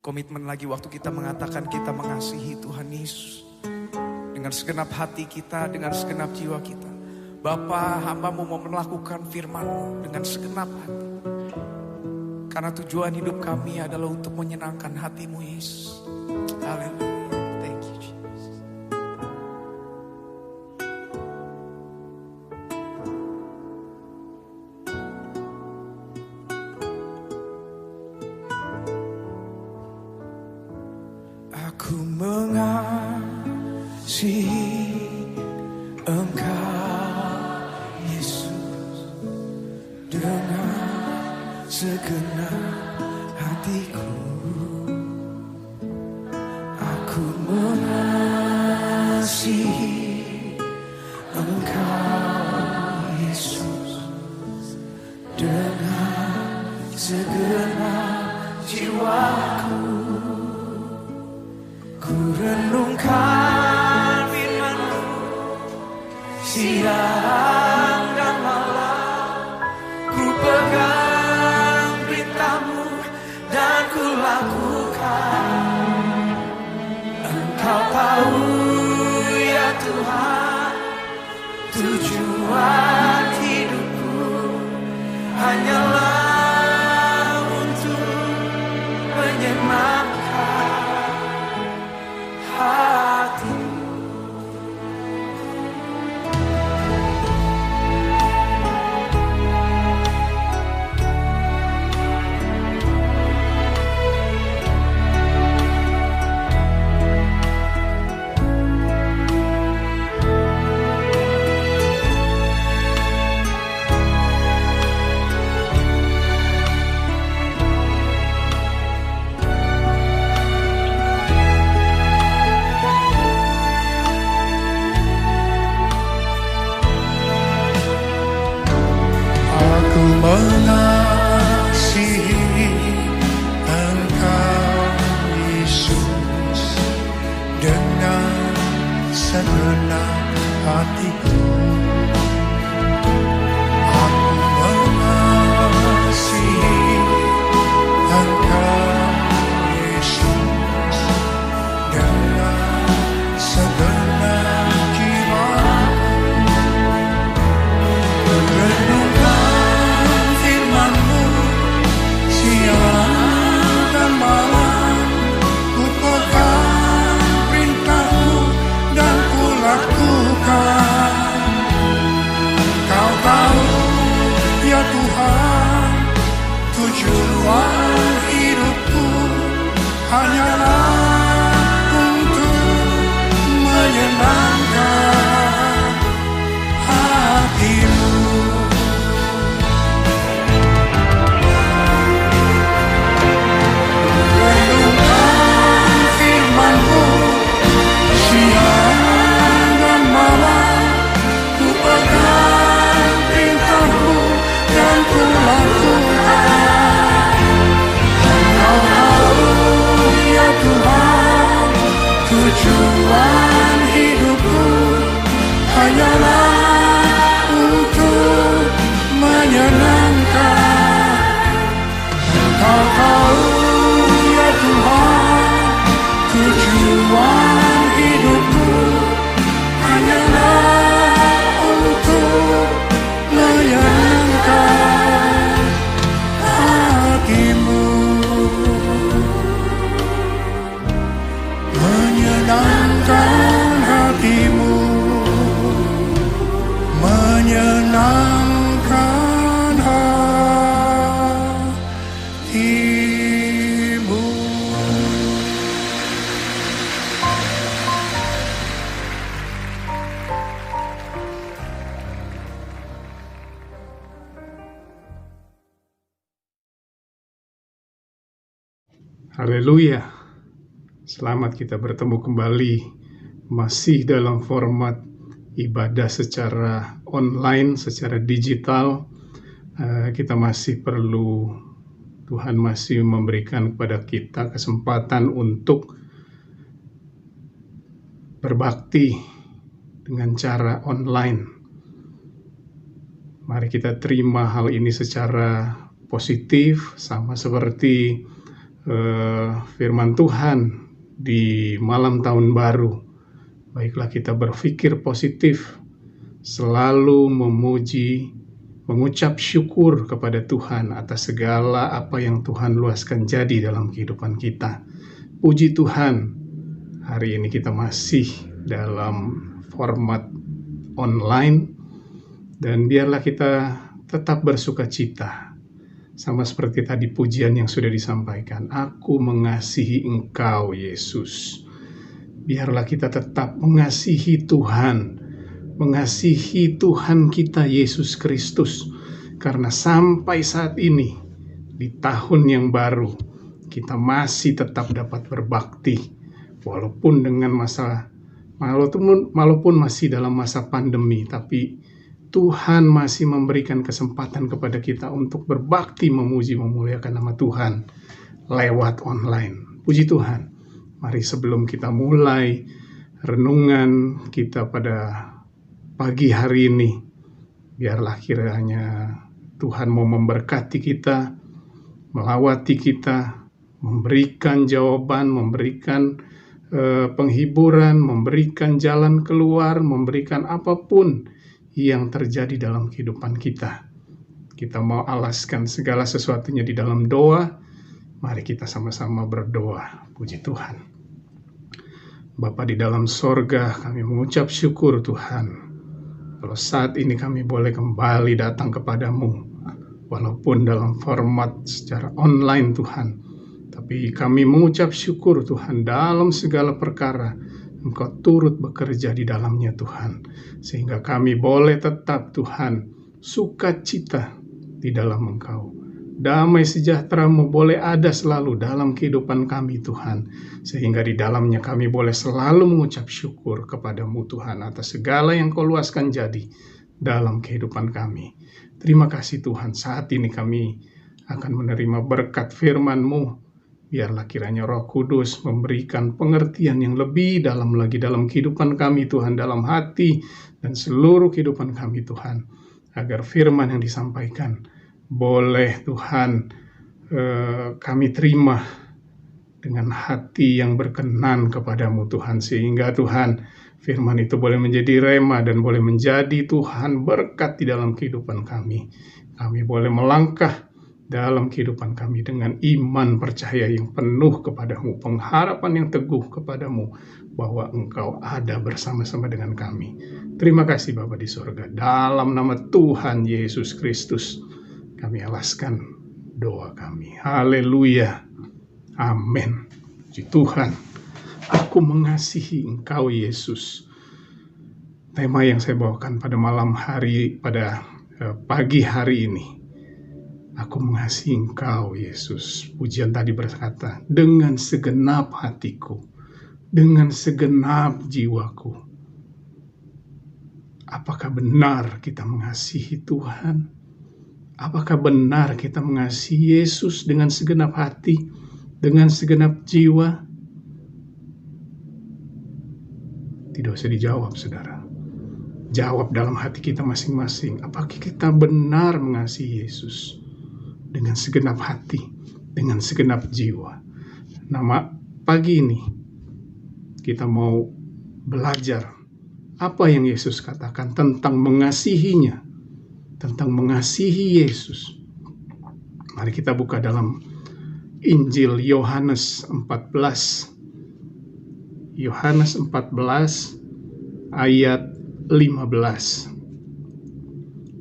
Komitmen lagi waktu kita mengatakan kita mengasihi Tuhan Yesus dengan segenap hati kita, dengan segenap jiwa kita. Bapa, hamba-Mu mau melakukan firman-Mu dengan segenap hati. Karena tujuan hidup kami adalah untuk menyenangkan hati-Mu Yesus. Haleluya. Thank you Jesus. Aku mengasihi Engkau Yesus dengan segenap hatiku. Aku mengasihi Engkau Yesus dengan segenap jiwaku. Ku renungkan firman-Mu siang dan malam. Ku pegang perintah-Mu dan ku lakukan. Engkau tahu ya Tuhan, tujuan hidupku hanyalah untuk menyenangkan hati. Mengasihi Engkau Yesus dengan segenap hatiku. Aku mengasihi Engkau Yesus dengan segenap jiwaku. Siang dan malam ku pegang perintah-Mu dan ku lakukan. Kau tahu ya Tuhan, tujuan hidupku hanyalah untuk menyenangkan hati-Mu. Siang dan malam ku pegang perintah-Mu dan ku lakukan. Engkau tahu ya Tuhan, tujuan hidupku hanyalah untuk menyenangkan. Engkau tahu ya Tuhan, tujuan hidupku hanyalah untuk menyenangkan hati-Mu. Menyenangkan hati-Mu, menyenangkan hati-Mu. Haleluya. Selamat kita bertemu kembali masih dalam format ibadah secara online, secara digital. Kita masih perlu, Tuhan masih memberikan kepada kita kesempatan untuk berbakti dengan cara online. Mari kita terima hal ini secara positif, sama seperti firman Tuhan di malam tahun baru. Baiklah kita berpikir positif, selalu memuji, mengucap syukur kepada Tuhan atas segala apa yang Tuhan luaskan jadi dalam kehidupan kita. Puji Tuhan, hari ini kita masih dalam format online, dan biarlah kita tetap bersuka cita. Sama seperti tadi pujian yang sudah disampaikan, aku mengasihi Engkau Yesus. Biarlah kita tetap mengasihi Tuhan, mengasihi Tuhan kita Yesus Kristus. Karena sampai saat ini, di tahun yang baru, kita masih tetap dapat berbakti. Walaupun masih dalam masa pandemi, tapi Tuhan masih memberikan kesempatan kepada kita untuk berbakti, memuji, memuliakan nama Tuhan lewat online. Puji Tuhan. Mari sebelum kita mulai renungan kita pada pagi hari ini, biarlah kiranya Tuhan mau memberkati kita, melawati kita, memberikan jawaban, memberikan penghiburan, memberikan jalan keluar, memberikan apapun yang terjadi dalam kehidupan kita. Kita mau alaskan segala sesuatunya di dalam doa. Mari kita sama-sama berdoa. Puji Tuhan. Bapa di dalam sorga, kami mengucap syukur Tuhan. Kalau saat ini kami boleh kembali datang kepadamu, walaupun dalam format secara online Tuhan. Tapi kami mengucap syukur Tuhan dalam segala perkara. Engkau turut bekerja di dalamnya Tuhan, sehingga kami boleh tetap Tuhan sukacita di dalam Engkau. Damai sejahtera-Mu boleh ada selalu dalam kehidupan kami Tuhan, sehingga di dalamnya kami boleh selalu mengucap syukur kepadamu Tuhan atas segala yang Kau luaskan jadi dalam kehidupan kami. Terima kasih Tuhan, saat ini kami akan menerima berkat firman-Mu. Biarlah kiranya Roh Kudus memberikan pengertian yang lebih dalam lagi dalam kehidupan kami Tuhan, dalam hati dan seluruh kehidupan kami Tuhan, agar firman yang disampaikan boleh Tuhan kami terima dengan hati yang berkenan kepadamu Tuhan, sehingga Tuhan firman itu boleh menjadi rema dan boleh menjadi Tuhan berkat di dalam kehidupan kami. Kami boleh melangkah dalam kehidupan kami dengan iman percaya yang penuh kepadamu, pengharapan yang teguh kepadamu, bahwa Engkau ada bersama-sama dengan kami. Terima kasih Bapa di surga. Dalam nama Tuhan Yesus Kristus, kami alaskan doa kami. Haleluya. Amin. Puji Tuhan. Aku mengasihi Engkau Yesus. Tema yang saya bawakan pada pagi hari ini. Aku mengasihi Engkau, Yesus. Pujian tadi berkata, dengan segenap hatiku, dengan segenap jiwaku. Apakah benar kita mengasihi Tuhan? Apakah benar kita mengasihi Yesus dengan segenap hati, dengan segenap jiwa? Tidak usah dijawab, saudara. Jawab dalam hati kita masing-masing. Apakah kita benar mengasihi Yesus? Dengan segenap hati, dengan segenap jiwa. Nah, pagi ini kita mau belajar apa yang Yesus katakan tentang mengasihinya, tentang mengasihi Yesus. Mari kita buka dalam Injil Yohanes 14. Yohanes 14 ayat 15.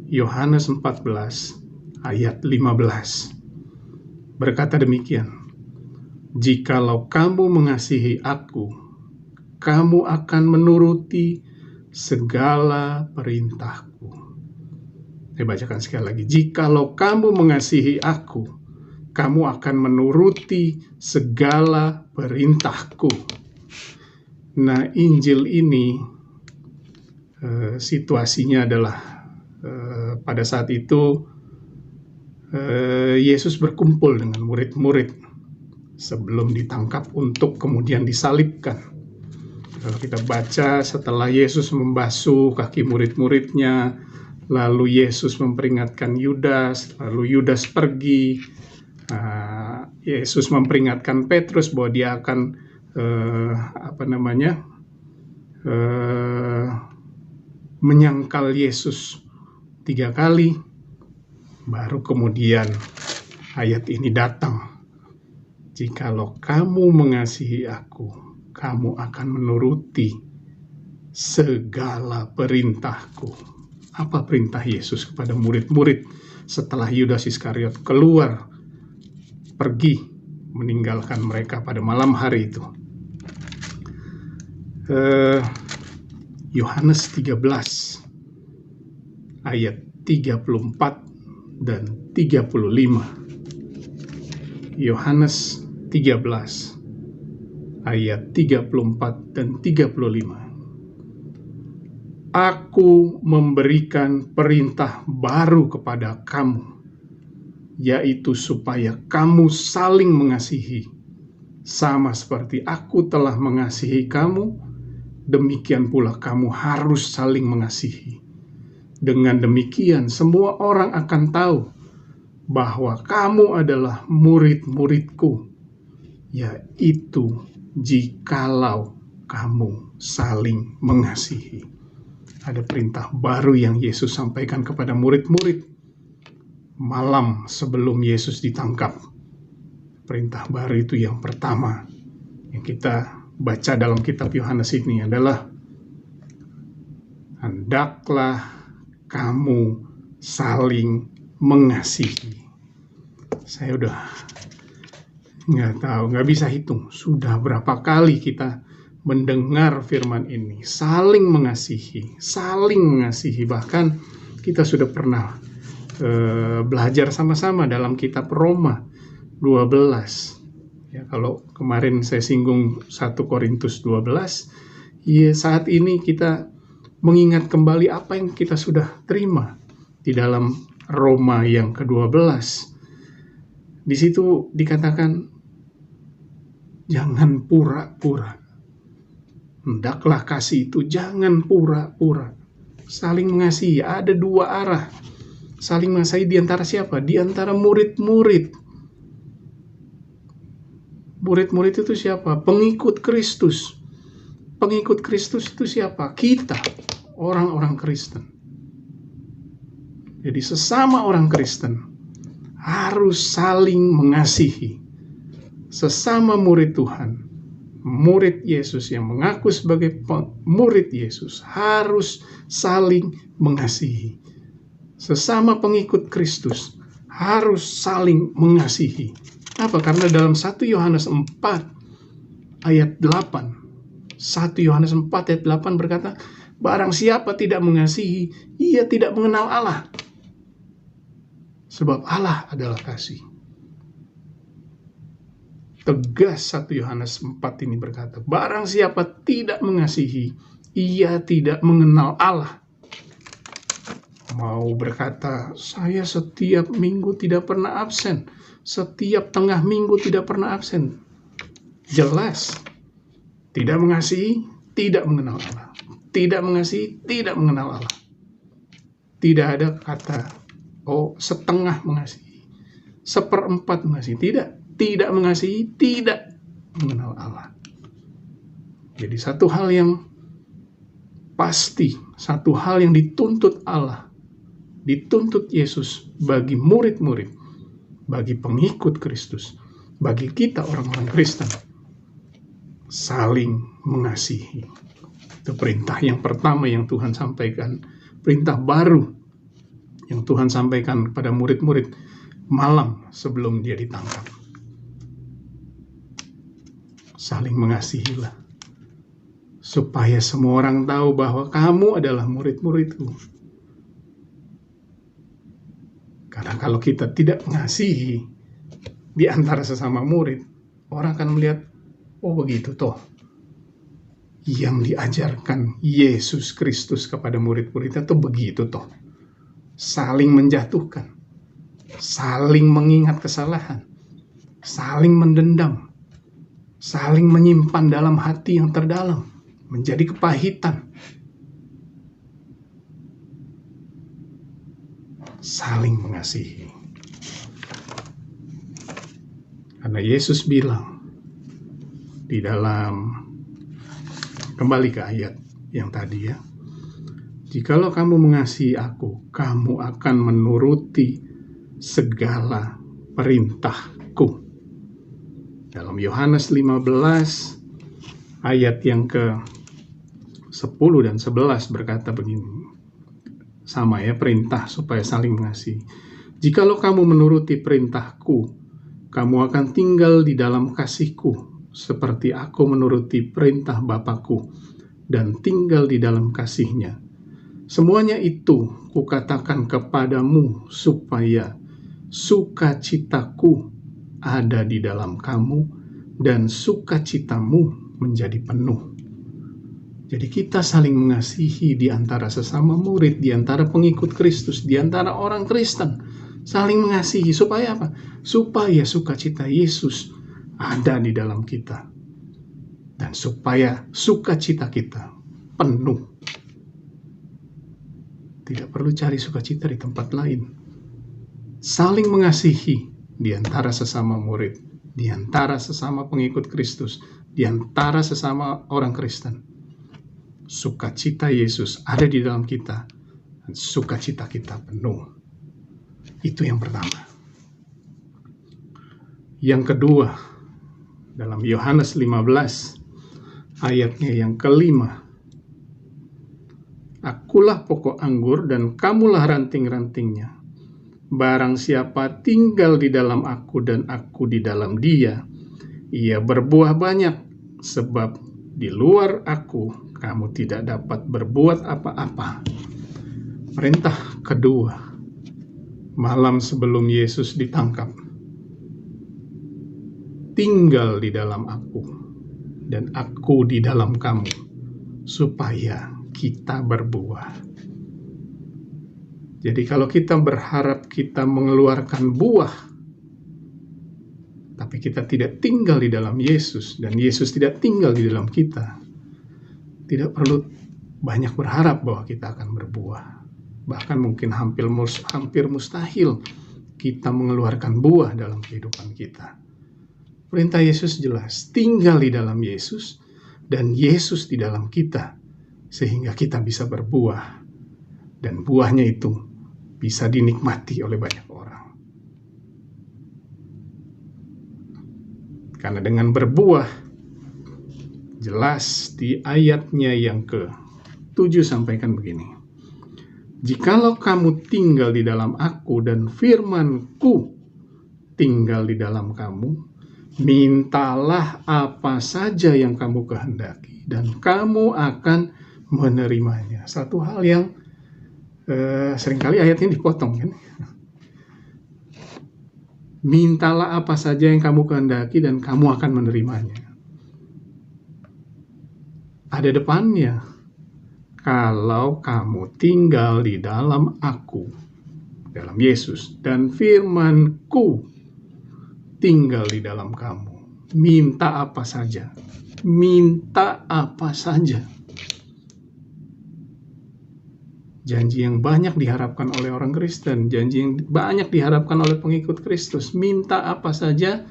Yohanes 14 ayat 15 berkata demikian, jikalau kamu mengasihi aku, kamu akan menuruti segala perintahku. Saya bacakan sekali lagi, jikalau kamu mengasihi aku, kamu akan menuruti segala perintahku. Nah, Injil ini situasinya adalah pada saat itu Yesus berkumpul dengan murid-murid sebelum ditangkap untuk kemudian disalibkan. Kalau kita baca, setelah Yesus membasuh kaki murid-muridnya, lalu Yesus memperingatkan Yudas, lalu Yudas pergi. Yesus memperingatkan Petrus bahwa dia akan menyangkal Yesus 3 kali, baru kemudian ayat ini datang. Jikalau kamu mengasihi aku, kamu akan menuruti segala perintahku. Apa perintah Yesus kepada murid-murid setelah Yudas Iskariot keluar, pergi meninggalkan mereka pada malam hari itu? Yohanes 13 ayat 34 dan 35. Yohanes 13 ayat 34 dan 35. Aku memberikan perintah baru kepada kamu, yaitu supaya kamu saling mengasihi. Sama seperti aku telah mengasihi kamu, demikian pula kamu harus saling mengasihi. Dengan demikian semua orang akan tahu bahwa kamu adalah murid-muridku, yaitu jikalau kamu saling mengasihi. Ada perintah baru yang Yesus sampaikan kepada murid-murid malam sebelum Yesus ditangkap. Perintah baru itu yang pertama yang kita baca dalam kitab Yohanes ini adalah, hendaklah kamu saling mengasihi. Saya udah nggak bisa hitung sudah berapa kali kita mendengar firman ini, saling mengasihi. Bahkan kita sudah pernah belajar sama-sama dalam kitab Roma 12. Ya, kalau kemarin saya singgung 1 Korintus 12, ya saat ini kita mengingat kembali apa yang kita sudah terima di dalam Roma yang ke-12. Di situ dikatakan, jangan pura-pura. Hendaklah kasih itu jangan pura-pura. Saling mengasihi, ada 2 arah. Saling mengasihi di antara siapa? Di antara murid-murid. Murid-murid itu siapa? Pengikut Kristus. Pengikut Kristus itu siapa? Kita, orang-orang Kristen. Jadi sesama orang Kristen harus saling mengasihi. Sesama murid Tuhan, murid Yesus yang mengaku sebagai murid Yesus harus saling mengasihi. Sesama pengikut Kristus harus saling mengasihi. Apa? Karena dalam 1 Yohanes 4 ayat 8, 1 Yohanes 4 ayat 8 berkata, barang siapa tidak mengasihi, ia tidak mengenal Allah. Sebab Allah adalah kasih. Tegas 1 Yohanes 4 ini berkata, barang siapa tidak mengasihi, ia tidak mengenal Allah. Mau berkata, saya setiap minggu tidak pernah absen, setiap tengah minggu tidak pernah absen. Jelas, tidak mengasihi, tidak mengenal Allah. Tidak mengasihi, tidak mengenal Allah. Tidak ada kata, setengah mengasihi, 1/4 mengasihi. Tidak mengasihi, tidak mengenal Allah. Jadi satu hal yang pasti, satu hal yang dituntut Allah, dituntut Yesus bagi murid-murid, bagi pengikut Kristus, bagi kita orang-orang Kristen, saling mengasihi. Itu perintah yang pertama yang Tuhan sampaikan, perintah baru yang Tuhan sampaikan kepada murid-murid malam sebelum dia ditangkap. Saling mengasihilah, supaya semua orang tahu bahwa kamu adalah murid-muridku. Karena kalau kita tidak mengasihi di antara sesama murid, orang akan melihat, begitu toh yang diajarkan Yesus Kristus kepada murid-muridnya tuh begitu toh. Saling menjatuhkan, saling mengingat kesalahan, saling mendendam, saling menyimpan dalam hati yang terdalam, menjadi kepahitan. Saling mengasihi. Karena Yesus bilang di dalam, kembali ke ayat yang tadi ya, jikalau kamu mengasihi aku, kamu akan menuruti segala perintahku. Dalam Yohanes 15 ayat yang ke 10 dan 11 berkata begini, sama ya, perintah supaya saling mengasihi. Jikalau kamu menuruti perintahku, kamu akan tinggal di dalam kasihku, seperti aku menuruti perintah Bapakku dan tinggal di dalam kasihnya. Semuanya itu kukatakan kepadamu supaya sukacitaku ada di dalam kamu dan sukacitamu menjadi penuh. Jadi kita saling mengasihi di antara sesama murid, di antara pengikut Kristus, di antara orang Kristen. Saling mengasihi supaya apa? Supaya sukacita Yesus ada di dalam kita. Dan supaya sukacita kita penuh. Tidak perlu cari sukacita di tempat lain. Saling mengasihi di antara sesama murid, di antara sesama pengikut Kristus, di antara sesama orang Kristen. Sukacita Yesus ada di dalam kita, dan sukacita kita penuh. Itu yang pertama. Yang kedua, dalam Yohanes 15 ayatnya yang kelima, akulah pokok anggur dan kamulah ranting-rantingnya. Barang siapa tinggal di dalam aku dan aku di dalam dia, ia berbuah banyak, sebab di luar aku kamu tidak dapat berbuat apa-apa. Perintah kedua, malam sebelum Yesus ditangkap, tinggal di dalam aku dan aku di dalam kamu, supaya kita berbuah. Jadi kalau kita berharap kita mengeluarkan buah, tapi kita tidak tinggal di dalam Yesus, dan Yesus tidak tinggal di dalam kita, tidak perlu banyak berharap bahwa kita akan berbuah. Bahkan mungkin hampir mustahil kita mengeluarkan buah dalam kehidupan kita. Perintah Yesus jelas, tinggal di dalam Yesus dan Yesus di dalam kita, sehingga kita bisa berbuah. Dan buahnya itu bisa dinikmati oleh banyak orang. Karena dengan berbuah, jelas di ayatnya yang ke-7 sampaikan begini. Jikalau kamu tinggal di dalam aku dan firman-Ku tinggal di dalam kamu, mintalah apa saja yang kamu kehendaki dan kamu akan menerimanya. Satu hal yang seringkali ayatnya dipotong kan. Mintalah apa saja yang kamu kehendaki dan kamu akan menerimanya. Ada depannya. Kalau kamu tinggal di dalam aku, dalam Yesus, dan firman-Ku tinggal di dalam kamu, minta apa saja. Minta apa saja. Janji yang banyak diharapkan oleh orang Kristen, janji yang banyak diharapkan oleh pengikut Kristus. Minta apa saja,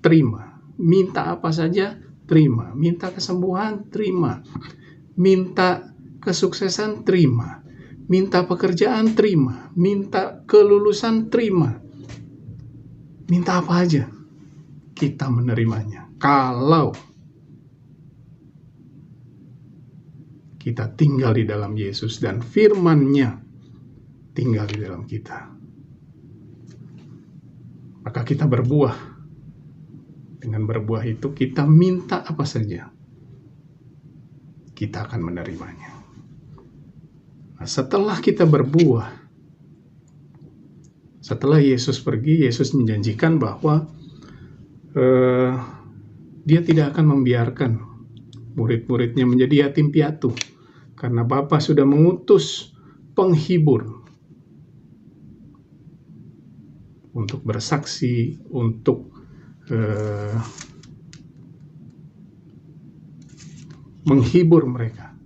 terima. Minta apa saja, terima. Minta kesembuhan, terima. Minta kesuksesan, terima. Minta pekerjaan, terima. Minta kelulusan, terima. Minta apa aja, kita menerimanya. Kalau kita tinggal di dalam Yesus dan firman-Nya tinggal di dalam kita, maka kita berbuah. Dengan berbuah itu kita minta apa saja, kita akan menerimanya. Nah, setelah kita berbuah, setelah Yesus pergi, Yesus menjanjikan bahwa Dia tidak akan membiarkan murid-muridnya menjadi yatim piatu, karena Bapa sudah mengutus penghibur untuk bersaksi, untuk menghibur mereka.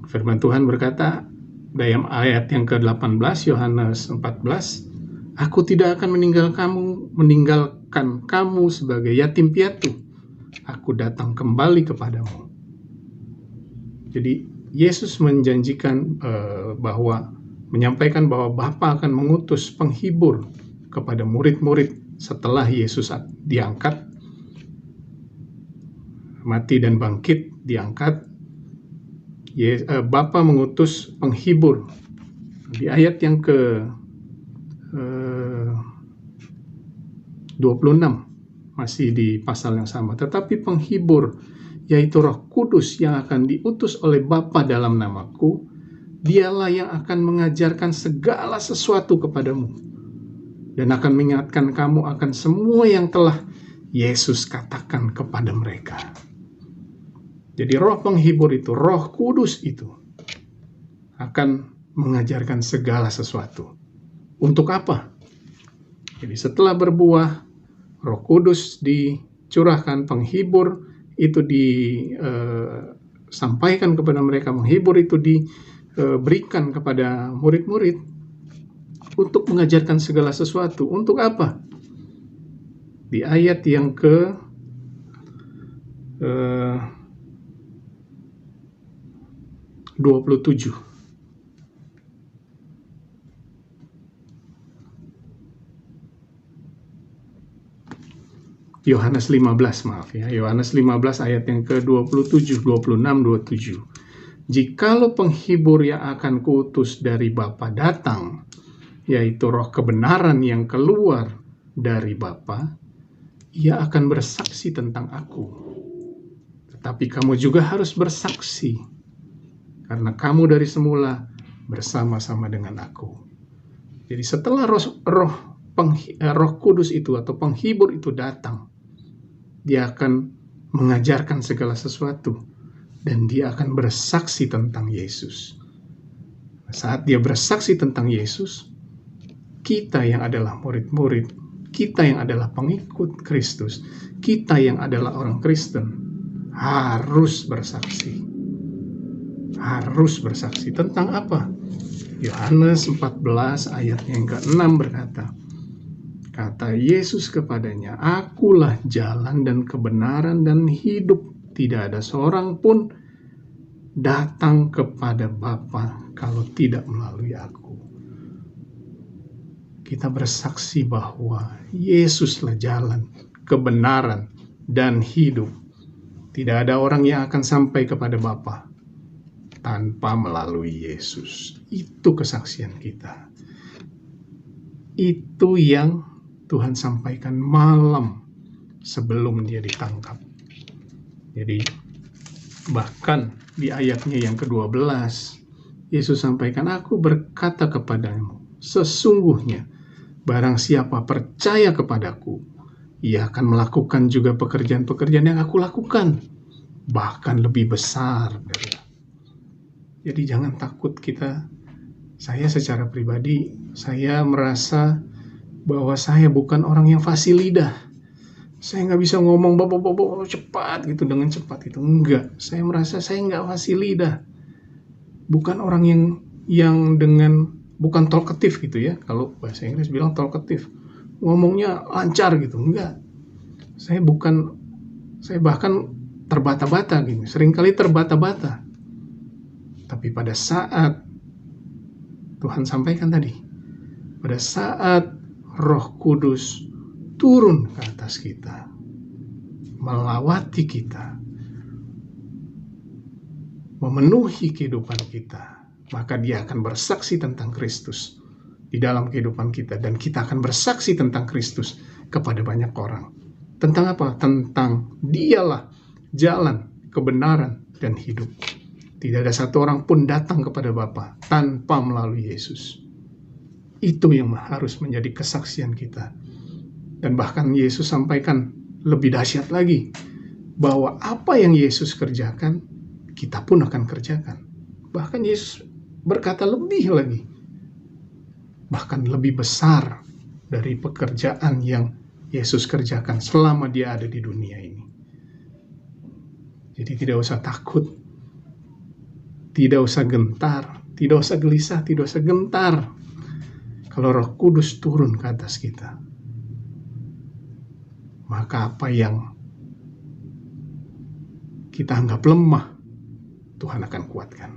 Firman Tuhan berkata, dalam ayat yang ke-18 Yohanes 14, aku tidak akan meninggalkan kamu sebagai yatim piatu. Aku datang kembali kepadamu. Jadi Yesus menjanjikan menyampaikan bahwa Bapa akan mengutus penghibur kepada murid-murid setelah Yesus diangkat, mati dan bangkit, diangkat. Bapa mengutus penghibur. Di ayat yang ke 26 masih di pasal yang sama. Tetapi penghibur, yaitu Roh Kudus yang akan diutus oleh Bapa dalam namaku, dialah yang akan mengajarkan segala sesuatu kepadamu dan akan mengingatkan kamu akan semua yang telah Yesus katakan kepada mereka. Jadi Roh penghibur itu, Roh Kudus itu akan mengajarkan segala sesuatu. Untuk apa? Jadi setelah berbuah, Roh Kudus dicurahkan, penghibur itu disampaikan kepada mereka, menghibur itu diberikan kepada murid-murid untuk mengajarkan segala sesuatu. Untuk apa? Di ayat yang ke 27. Yohanes 15, Yohanes 15 ayat yang ke-27, 26, 27. Jikalau penghibur yang akan kuutus dari Bapa datang, yaitu Roh kebenaran yang keluar dari Bapa, ia akan bersaksi tentang aku. Tetapi kamu juga harus bersaksi, karena kamu dari semula bersama-sama dengan aku. Jadi setelah Roh Kudus itu atau penghibur itu datang, dia akan mengajarkan segala sesuatu dan dia akan bersaksi tentang Yesus. Saat dia bersaksi tentang Yesus, kita yang adalah murid-murid, kita yang adalah pengikut Kristus, kita yang adalah orang Kristen harus bersaksi. Harus bersaksi tentang apa? Yohanes 14 ayat yang ke-6 berkata, kata Yesus kepadanya, akulah jalan dan kebenaran dan hidup. Tidak ada seorang pun datang kepada Bapa kalau tidak melalui aku. Kita bersaksi bahwa Yesuslah jalan, kebenaran, dan hidup. Tidak ada orang yang akan sampai kepada Bapa tanpa melalui Yesus. Itu kesaksian kita. Itu yang Tuhan sampaikan malam sebelum dia ditangkap. Jadi bahkan di ayatnya yang ke-12 Yesus sampaikan, aku berkata kepadamu, sesungguhnya barang siapa percaya kepadaku, ia akan melakukan juga pekerjaan-pekerjaan yang aku lakukan, bahkan lebih besar dari aku. Jadi jangan takut saya secara pribadi, saya merasa bahwa saya bukan orang yang fasih lidah. Saya nggak bisa ngomong cepat gitu, dengan cepat itu. Enggak, saya merasa saya nggak fasih lidah. Bukan orang yang bukan talkative gitu ya. Kalau bahasa Inggris bilang talkative. Ngomongnya lancar gitu, enggak. Saya bahkan terbata-bata gitu, seringkali terbata-bata. Tapi pada saat Tuhan sampaikan tadi, pada saat Roh Kudus turun ke atas kita, melawati kita, memenuhi kehidupan kita, maka dia akan bersaksi tentang Kristus di dalam kehidupan kita, dan kita akan bersaksi tentang Kristus kepada banyak orang. Tentang apa? Tentang dialah jalan, kebenaran, dan hidup. Tidak ada satu orang pun datang kepada Bapa tanpa melalui Yesus. Itu yang harus menjadi kesaksian kita. Dan bahkan Yesus sampaikan lebih dahsyat lagi, bahwa apa yang Yesus kerjakan, kita pun akan kerjakan. Bahkan Yesus berkata lebih lagi, bahkan lebih besar dari pekerjaan yang Yesus kerjakan selama dia ada di dunia ini. Jadi tidak usah takut, tidak usah gentar, tidak usah gelisah, tidak usah gentar. Kalau Roh Kudus turun ke atas kita, maka apa yang kita anggap lemah, Tuhan akan kuatkan.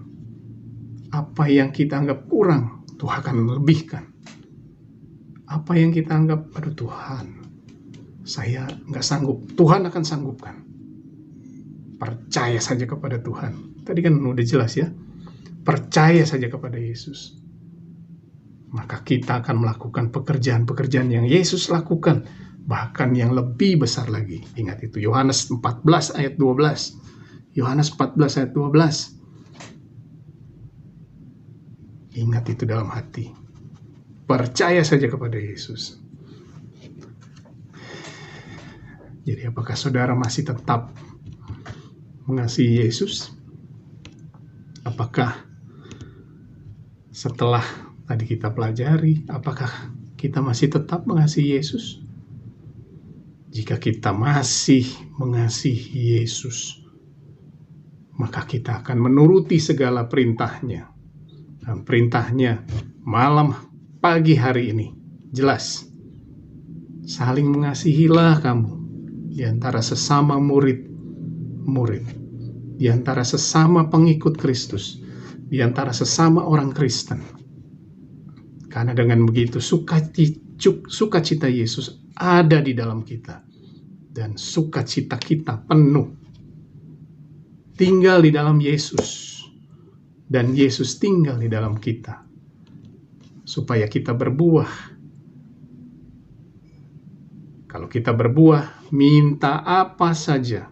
Apa yang kita anggap kurang, Tuhan akan lebihkan. Apa yang kita anggap, aduh Tuhan, saya nggak sanggup, Tuhan akan sanggupkan. Percaya saja kepada Tuhan. Tadi kan udah jelas ya. Percaya saja kepada Yesus. Maka kita akan melakukan pekerjaan-pekerjaan yang Yesus lakukan. Bahkan yang lebih besar lagi. Ingat itu, Yohanes 14 ayat 12. Yohanes 14 ayat 12. Ingat itu dalam hati. Percaya saja kepada Yesus. Jadi apakah saudara masih tetap mengasihi Yesus? Apakah setelah tadi kita pelajari, apakah kita masih tetap mengasihi Yesus? Jika kita masih mengasihi Yesus, maka kita akan menuruti segala perintahnya. Dan perintahnya malam pagi hari ini jelas. Saling mengasihilah kamu di antara sesama murid, di antara sesama pengikut Kristus, di antara sesama orang Kristen. Karena dengan begitu sukacita Yesus ada di dalam kita, dan sukacita kita penuh. Tinggal di dalam Yesus, dan Yesus tinggal di dalam kita, supaya kita berbuah. Kalau kita berbuah, minta apa saja,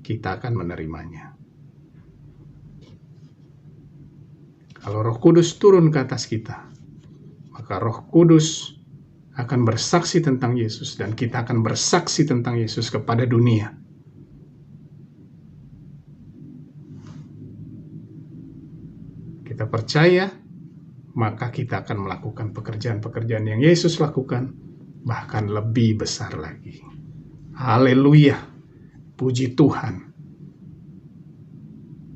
kita akan menerimanya. Kalau Roh Kudus turun ke atas kita, maka Roh Kudus akan bersaksi tentang Yesus, dan kita akan bersaksi tentang Yesus kepada dunia. Kita percaya, maka kita akan melakukan pekerjaan-pekerjaan yang Yesus lakukan, bahkan lebih besar lagi. Haleluya, puji Tuhan.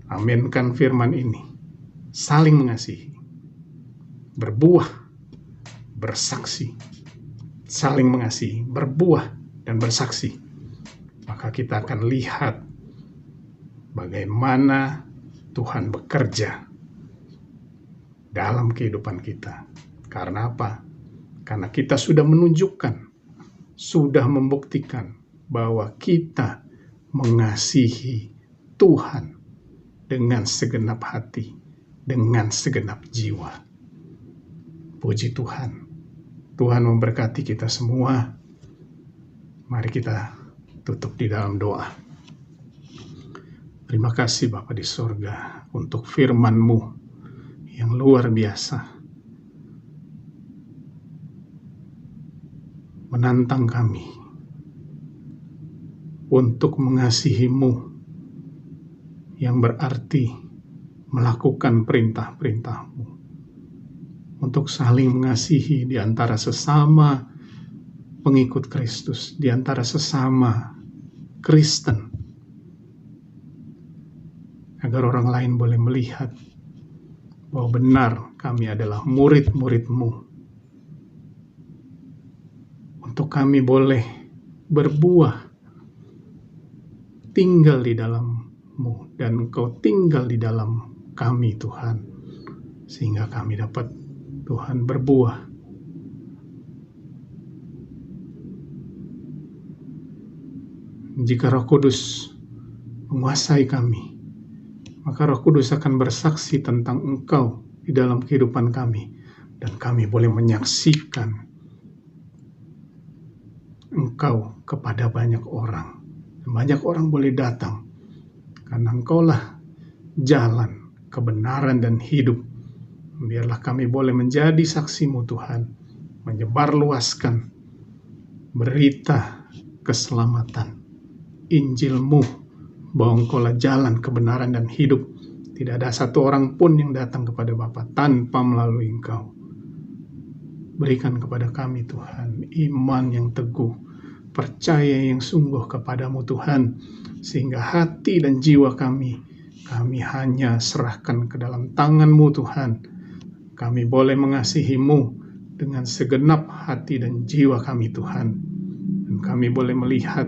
Aminkan firman ini. Saling mengasihi, berbuah, bersaksi, saling mengasihi, berbuah, dan bersaksi. Maka kita akan lihat bagaimana Tuhan bekerja dalam kehidupan kita. Karena apa? Karena kita sudah menunjukkan, sudah membuktikan bahwa kita mengasihi Tuhan dengan segenap hati, dengan segenap jiwa. Puji Tuhan. Tuhan memberkati kita semua. Mari kita tutup di dalam doa. Terima kasih Bapa di sorga untuk firman-Mu yang luar biasa. Menantang kami untuk mengasihi-Mu, yang berarti melakukan perintah-perintah-Mu, untuk saling mengasihi di antara sesama pengikut Kristus, di antara sesama Kristen, agar orang lain boleh melihat bahwa benar kami adalah murid-murid-Mu, untuk kami boleh berbuah, tinggal di dalam-Mu, dan Engkau tinggal di dalam kami Tuhan, sehingga kami dapat Tuhan berbuah. Jika Roh Kudus menguasai kami, maka Roh Kudus akan bersaksi tentang Engkau di dalam kehidupan kami, dan kami boleh menyaksikan Engkau kepada banyak orang. Banyak orang boleh datang karena Engkaulah jalan, kebenaran, dan hidup. Biarlah kami boleh menjadi saksi-Mu Tuhan, menyebarluaskan berita keselamatan, Injil-Mu, bahwa Engkaulah jalan, kebenaran, dan hidup. Tidak ada satu orang pun yang datang kepada Bapa tanpa melalui Engkau. Berikan kepada kami Tuhan iman yang teguh, percaya yang sungguh kepadamu Tuhan, sehingga hati dan jiwa kami Kami hanya serahkan ke dalam tangan-Mu Tuhan. Kami boleh mengasihi-Mu dengan segenap hati dan jiwa kami Tuhan. Dan kami boleh melihat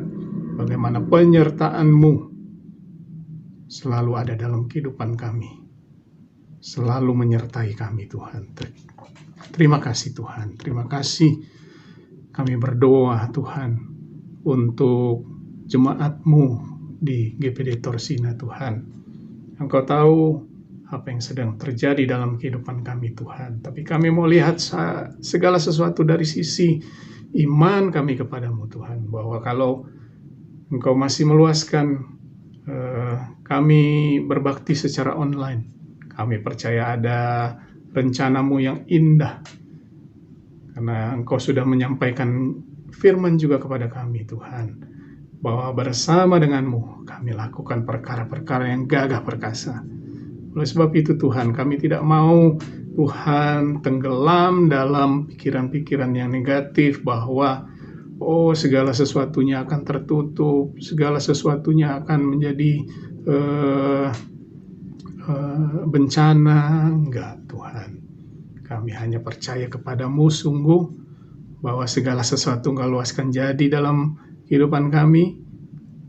bagaimana penyertaan-Mu selalu ada dalam kehidupan kami. Selalu menyertai kami Tuhan. Terima kasih Tuhan. Terima kasih. Kami berdoa Tuhan untuk jemaat-Mu di GPD Torsina Tuhan. Engkau tahu apa yang sedang terjadi dalam kehidupan kami Tuhan. Tapi kami mau lihat segala sesuatu dari sisi iman kami kepadamu Tuhan. Bahwa kalau Engkau masih meluaskan kami berbakti secara online, kami percaya ada rencana-Mu yang indah. Karena Engkau sudah menyampaikan firman juga kepada kami Tuhan, bahwa bersama dengan-Mu kami lakukan perkara-perkara yang gagah perkasa. Oleh sebab itu Tuhan, kami tidak mau Tuhan tenggelam dalam pikiran-pikiran yang negatif bahwa segala sesuatunya akan tertutup, segala sesuatunya akan menjadi bencana. Enggak Tuhan, kami hanya percaya kepadamu sungguh bahwa segala sesuatu Engkau luaskan jadi dalam kehidupan kami.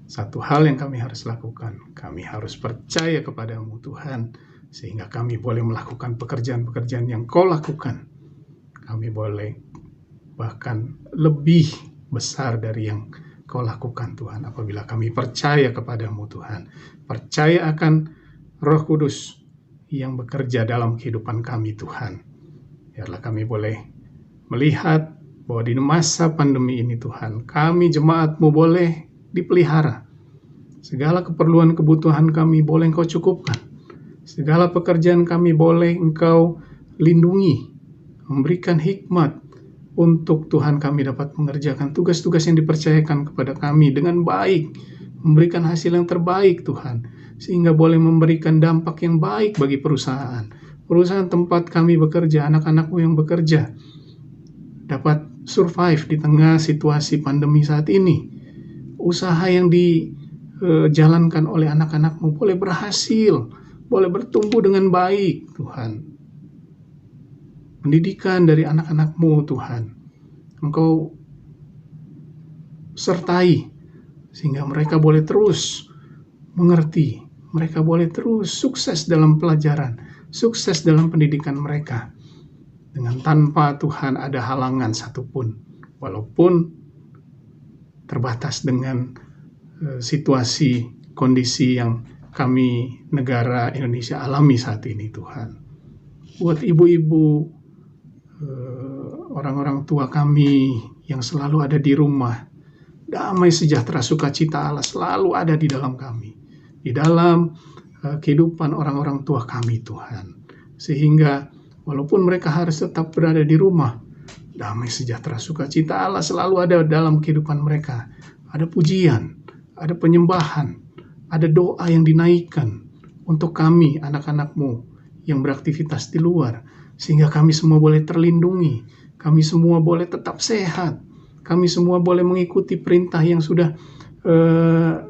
Satu hal yang kami harus lakukan, kami harus percaya kepadamu Tuhan, sehingga kami boleh melakukan pekerjaan-pekerjaan yang Kau lakukan. Kami boleh bahkan lebih besar dari yang Kau lakukan Tuhan, apabila kami percaya kepadamu Tuhan, percaya akan Roh Kudus yang bekerja dalam kehidupan kami Tuhan. Biarlah kami boleh melihat bahwa di masa pandemi ini Tuhan, kami jemaat-Mu boleh dipelihara. Segala keperluan kebutuhan kami boleh Engkau cukupkan. Segala pekerjaan kami boleh Engkau lindungi, memberikan hikmat untuk Tuhan kami dapat mengerjakan tugas-tugas yang dipercayakan kepada kami dengan baik, memberikan hasil yang terbaik Tuhan, sehingga boleh memberikan dampak yang baik bagi perusahaan tempat kami bekerja, anak-anak-Mu yang bekerja dapat survive di tengah situasi pandemi saat ini. Usaha yang dijalankan oleh anak-anak-Mu boleh berhasil, boleh bertumbuh dengan baik Tuhan. Pendidikan dari anak-anak-Mu Tuhan, Engkau sertai sehingga mereka boleh terus mengerti, mereka boleh terus sukses dalam pelajaran, sukses dalam pendidikan mereka, dengan tanpa Tuhan ada halangan satupun, walaupun terbatas dengan situasi kondisi yang kami negara Indonesia alami saat ini Tuhan. Buat ibu-ibu, orang-orang tua kami yang selalu ada di rumah, damai sejahtera sukacita Allah selalu ada di dalam kami, di dalam kehidupan orang-orang tua kami Tuhan, sehingga walaupun mereka harus tetap berada di rumah, damai sejahtera sukacita Allah selalu ada dalam kehidupan mereka. Ada pujian, ada penyembahan, ada doa yang dinaikkan untuk kami anak-anak-Mu yang beraktivitas di luar, sehingga kami semua boleh terlindungi, kami semua boleh tetap sehat, kami semua boleh mengikuti perintah yang sudah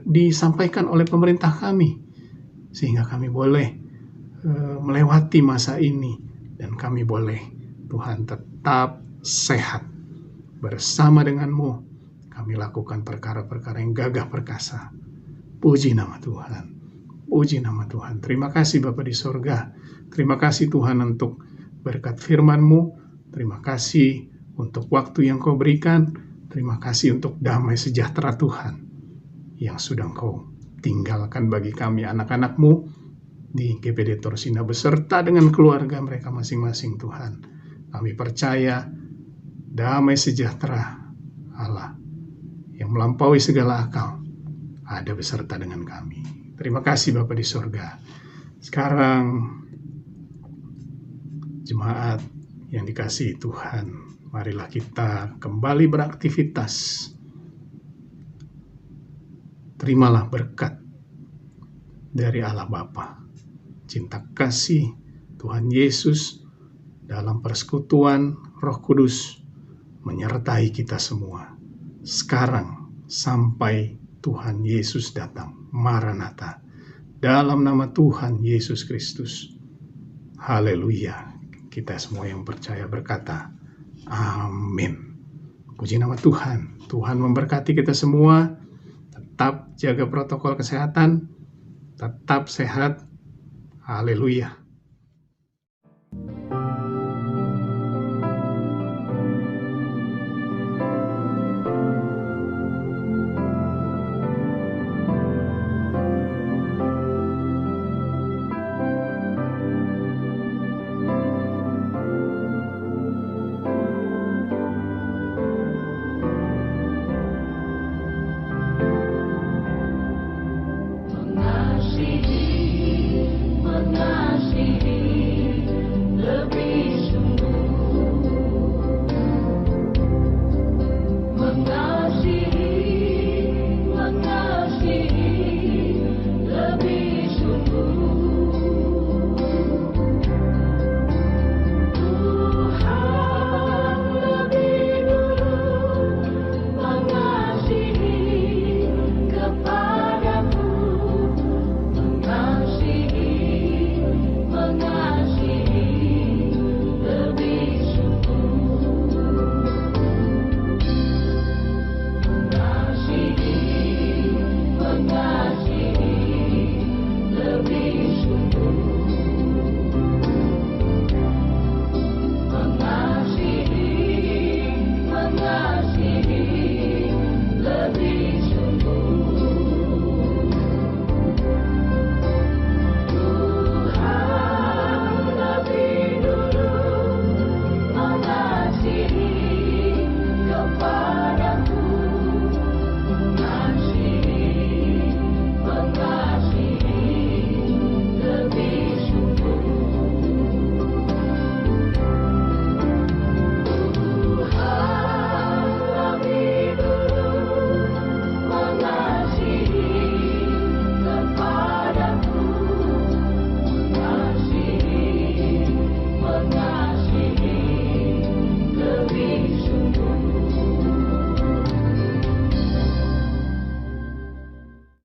disampaikan oleh pemerintah kami, sehingga kami boleh melewati masa ini, dan kami boleh Tuhan tetap sehat. Bersama dengan-Mu kami lakukan perkara-perkara yang gagah perkasa. Puji nama Tuhan, puji nama Tuhan. Terima kasih Bapa di sorga, terima kasih Tuhan untuk berkat firman-Mu, terima kasih untuk waktu yang Kau berikan, terima kasih untuk damai sejahtera Tuhan yang sudah Kau tinggalkan bagi kami anak-anak-Mu di GPD Torsina beserta dengan keluarga mereka masing-masing Tuhan. Kami percaya damai sejahtera Allah yang melampaui segala akal ada beserta dengan kami. Terima kasih Bapa di sorga. Sekarang jemaat yang dikasihi Tuhan, marilah kita kembali beraktivitas. Terimalah berkat dari Allah Bapa, cinta kasih Tuhan Yesus dalam persekutuan Roh Kudus menyertai kita semua sekarang sampai Tuhan Yesus datang. Maranatha. dalam nama Tuhan Yesus Kristus. Haleluya. Kita semua yang percaya berkata, amin. Puji nama Tuhan. Tuhan memberkati kita semua. Tetap jaga protokol kesehatan. Tetap sehat. Haleluya.